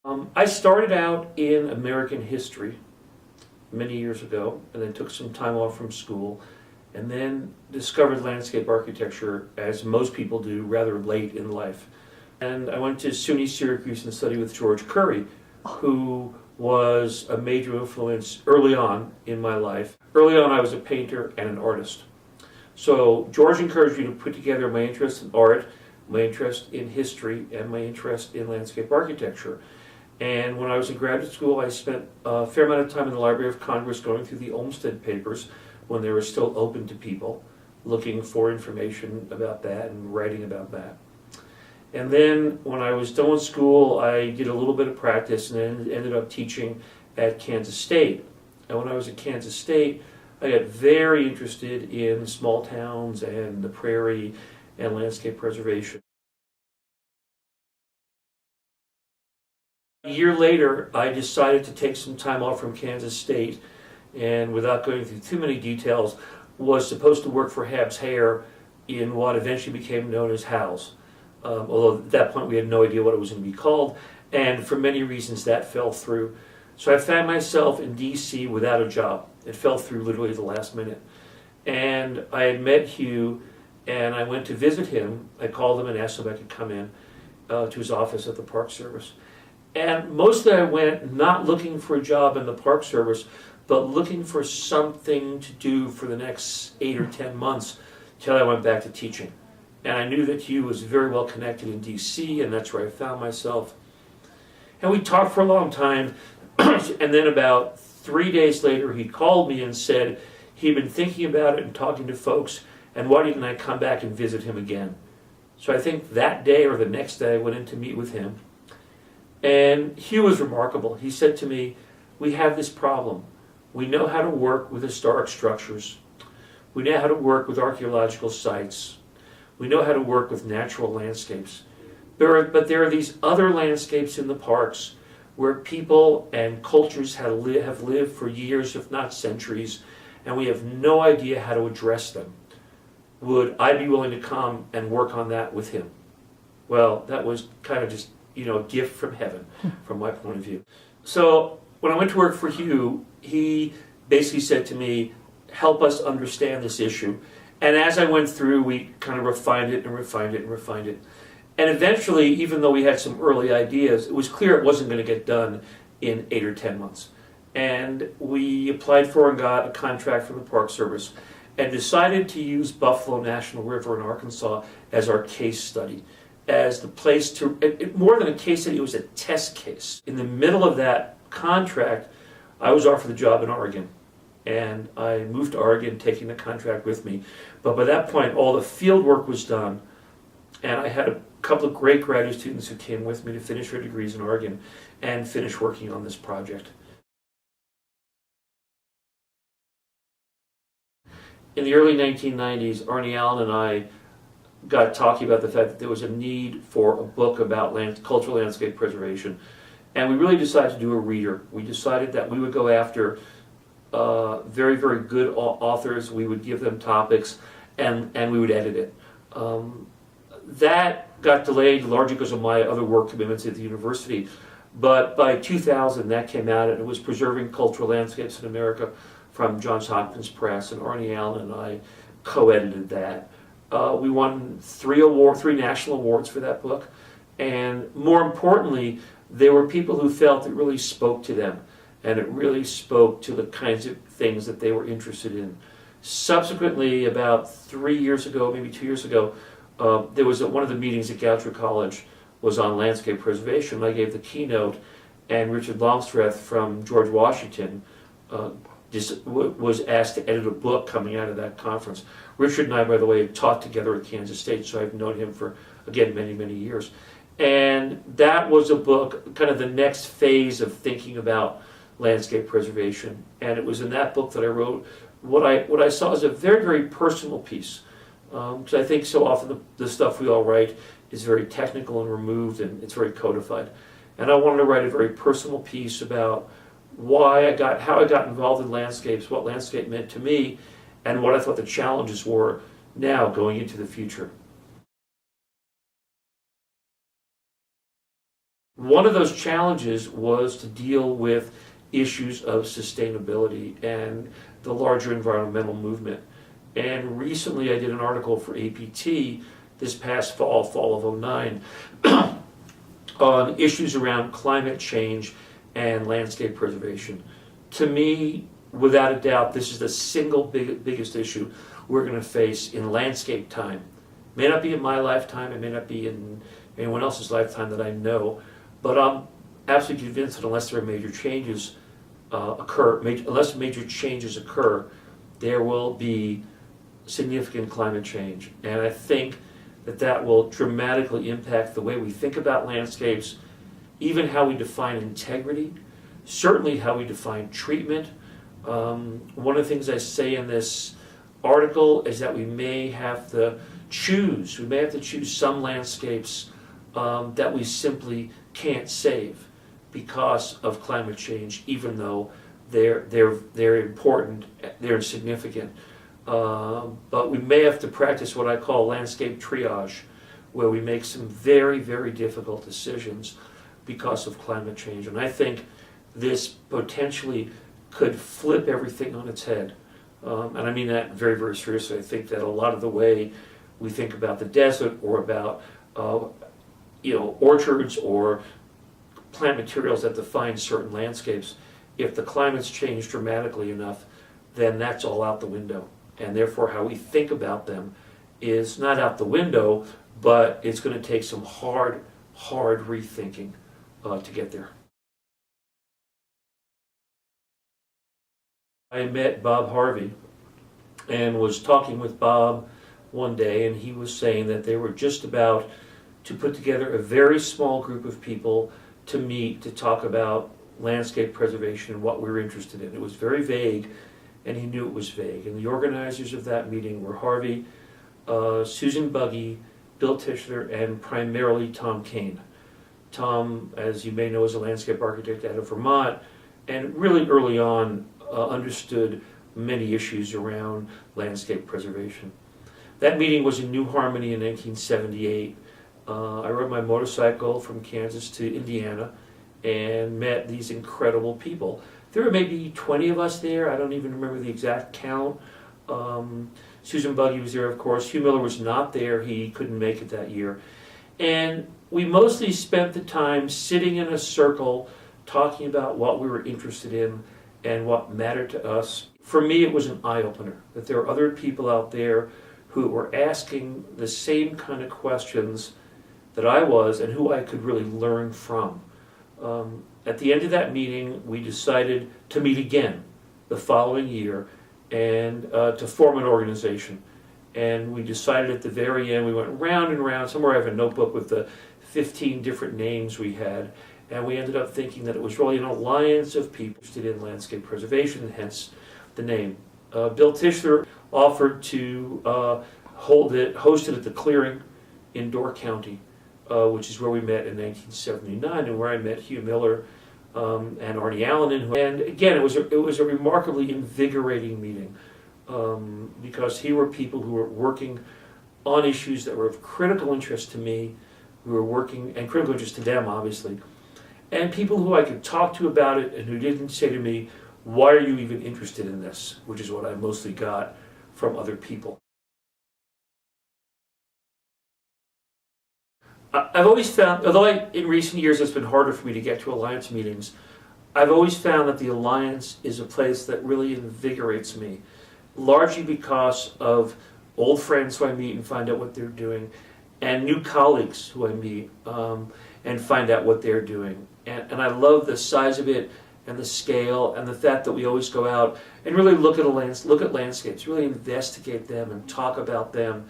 I started out in American history many years ago, and then took some time off from school, and then discovered landscape architecture, as most people do, rather late in life. And I went to SUNY Syracuse and studied with George Curry, who was a major influence early on in my life. Early on, I was a painter and an artist. So George encouraged me to put together my interest in art, my interest in history, and my interest in landscape architecture. And when I was in graduate school, I spent a fair amount of time in the Library of Congress going through the Olmsted papers when they were still open to people, looking for information about that and writing about that. And then when I was done with school, I did a little bit of practice and then ended up teaching at Kansas State. And when I was at Kansas State, I got very interested in small towns and the prairie and landscape preservation. A year later, I decided to take some time off from Kansas State, and without going through too many details, was supposed to work for Habs Hayer in what eventually became known as Howes. Although at that point we had no idea what it was going to be called, and for many reasons that fell through. So I found myself in DC without a job. It fell through literally at the last minute. And I had met Hugh, and I went to visit him. I called him and asked him if I could come in to his office at the Park Service. And mostly I went not looking for a job in the Park Service, but looking for something to do for the next 8 or 10 months till I went back to teaching. And I knew that Hugh was very well connected in DC, and that's where I found myself. And we talked for a long time, and then about 3 days later he called me and said he'd been thinking about it and talking to folks, and why didn't I come back and visit him again? So I think that day or the next day I went in to meet with him. And Hugh was remarkable. He said to me, we have this problem. We know how to work with historic structures. We know how to work with archaeological sites. We know how to work with natural landscapes. But there are these other landscapes in the parks where people and cultures have lived for years, if not centuries, and we have no idea how to address them. Would I be willing to come and work on that with him? Well, that was kind of just a gift from heaven, from my point of view. So when I went to work for Hugh, he basically said to me, help us understand this issue. And as I went through, we kind of refined it and refined it and refined it. And eventually, even though we had some early ideas, it was clear it wasn't going to get done in 8 or 10 months. And we applied for and got a contract from the Park Service and decided to use Buffalo National River in Arkansas as our case study, as the place to, more than a case study, it was a test case. In the middle of that contract, I was offered the job in Oregon. And I moved to Oregon, taking the contract with me. But by that point, all the field work was done. And I had a couple of great graduate students who came with me to finish their degrees in Oregon and finish working on this project. In the early 1990s, Arnie Allen and I got talking about the fact that there was a need for a book about cultural landscape preservation. And we really decided to do a reader. We decided that we would go after very, very good authors. We would give them topics, and we would edit it. That got delayed largely because of my other work commitments at the university. But by 2000, that came out, and it was Preserving Cultural Landscapes in America from Johns Hopkins Press, and Arnie Allen and I co-edited that. We won three national awards for that book, and more importantly, there were people who felt it really spoke to them, and it really spoke to the kinds of things that they were interested in. Subsequently, about 3 years ago, maybe 2 years ago, there was one of the meetings at Goucher College was on landscape preservation. I gave the keynote, and Richard Longstreth from George Washington was asked to edit a book coming out of that conference. Richard and I, by the way, had taught together at Kansas State, so I've known him for, again, many, many years. And that was a book, kind of the next phase of thinking about landscape preservation. And it was in that book that I wrote what I saw as a very, very personal piece. Because I think so often the stuff we all write is very technical and removed, and it's very codified. And I wanted to write a very personal piece about how I got involved in landscapes, what landscape meant to me, and what I thought the challenges were now going into the future. One of those challenges was to deal with issues of sustainability and the larger environmental movement. And recently I did an article for APT this past fall of '09, on issues around climate change and landscape preservation. To me, without a doubt, this is the single biggest issue we're going to face in landscape time. May not be in my lifetime, it may not be in anyone else's lifetime that I know, but I'm absolutely convinced that unless there are major changes unless major changes occur, there will be significant climate change. And I think that will dramatically impact the way we think about landscapes, even how we define integrity, certainly how we define treatment. One of the things I say in this article is that we may have to choose some landscapes that we simply can't save because of climate change, even though they're important, they're significant. But we may have to practice what I call landscape triage, where we make some very, very difficult decisions because of climate change. And I think this potentially could flip everything on its head. And I mean that very, very seriously. I think that a lot of the way we think about the desert or about orchards or plant materials that define certain landscapes, if the climate's changed dramatically enough, then that's all out the window. And therefore how we think about them is not out the window, but it's going to take some hard rethinking to get there. I met Bob Harvey and was talking with Bob one day, and he was saying that they were just about to put together a very small group of people to meet to talk about landscape preservation and what we were interested in. It was very vague, and he knew it was vague. And the organizers of that meeting were Harvey, Susan Buggy, Bill Tischler, and primarily Tom Kane. Tom, as you may know, is a landscape architect out of Vermont, and really early on understood many issues around landscape preservation. That meeting was in New Harmony in 1978. I rode my motorcycle from Kansas to Indiana and met these incredible people. There were maybe 20 of us there. I don't even remember the exact count. Susan Buggy was there, of course. Hugh Miller was not there. He couldn't make it that year. And we mostly spent the time sitting in a circle talking about what we were interested in and what mattered to us. For me, it was an eye-opener that there are other people out there who were asking the same kind of questions that I was and who I could really learn from. At the end of that meeting, we decided to meet again the following year and to form an organization. And we decided at the very end, we went round and round. Somewhere I have a notebook with the 15 different names we had, and we ended up thinking that it was really an alliance of people interested in landscape preservation, and hence the name. Bill Tischler offered to host it at the Clearing in Door County, which is where we met in 1979, and where I met Hugh Miller and Arnie Allen. And again, it was a remarkably invigorating meeting because here were people who were working on issues that were of critical interest to me, who were working, and critical interest to them, obviously, and people who I could talk to about it and who didn't say to me, "Why are you even interested in this?" which is what I mostly got from other people. I've always found, although in recent years it's been harder for me to get to Alliance meetings, I've always found that the Alliance is a place that really invigorates me, largely because of old friends who I meet and find out what they're doing, and new colleagues who I meet and find out what they're doing. And I love the size of it and the scale and the fact that we always go out and really look at landscapes, really investigate them and talk about them.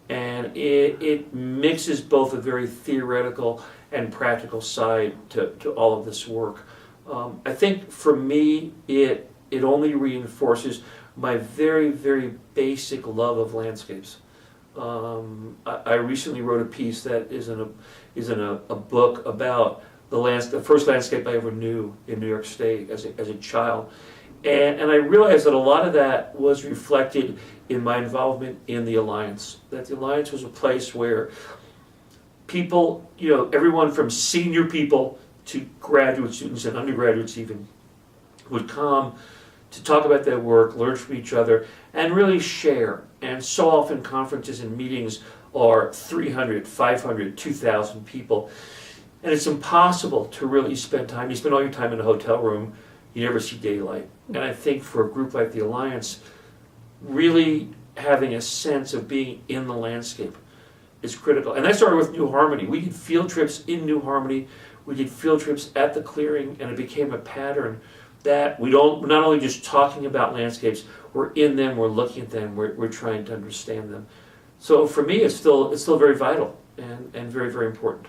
And it mixes both a very theoretical and practical side to all of this work. I think for me, it only reinforces my very, very basic love of landscapes. I recently wrote a piece that is in a book about the first landscape I ever knew in New York State as a child. And I realized that a lot of that was reflected in my involvement in the Alliance. That the Alliance was a place where people, you know, everyone from senior people to graduate students and undergraduates even, would come to talk about their work, learn from each other, and really share. And so often conferences and meetings are 300, 500, 2,000 people. And it's impossible to really spend time. You spend all your time in a hotel room, you never see daylight. And I think for a group like the Alliance, really having a sense of being in the landscape is critical. And that started with New Harmony. We did field trips in New Harmony, we did field trips at the clearing, and it became a pattern that we're not only just talking about landscapes, we're in them, we're looking at them, we're trying to understand them. So for me, it's still very vital and very, very important.